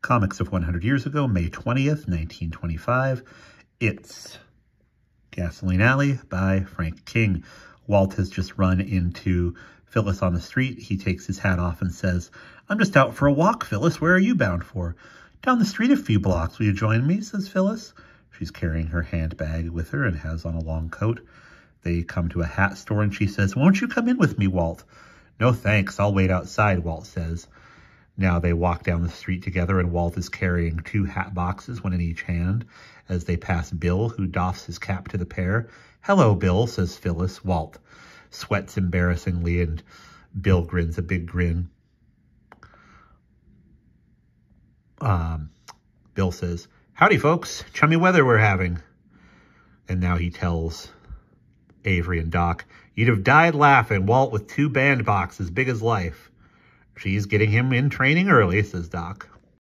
Comics of 100 Years Ago, May 20th, 1925. It's Gasoline Alley by Frank King. Walt has just run into Phyllis on the street. He takes his hat off and says, "I'm just out for a walk, Phyllis. Where are you bound for?" "Down the street a few blocks. Will you join me?" says Phyllis. She's carrying her handbag with her and has on a long coat. They come to a hat store and she says, "Won't you come in with me, Walt?" "No, thanks. I'll wait outside," Walt says. Now they walk down the street together and Walt is carrying 2 hat boxes, one in each hand, as they pass Bill, who doffs his cap to the pair. "Hello, Bill," says Phyllis. Walt sweats embarrassingly and Bill grins a big grin. Bill says, "Howdy, folks. Chummy weather we're having." And now he tells Avery and Doc, "You'd have died laughing, Walt with 2 bandboxes big as life." "She's getting him in training early," says Doc.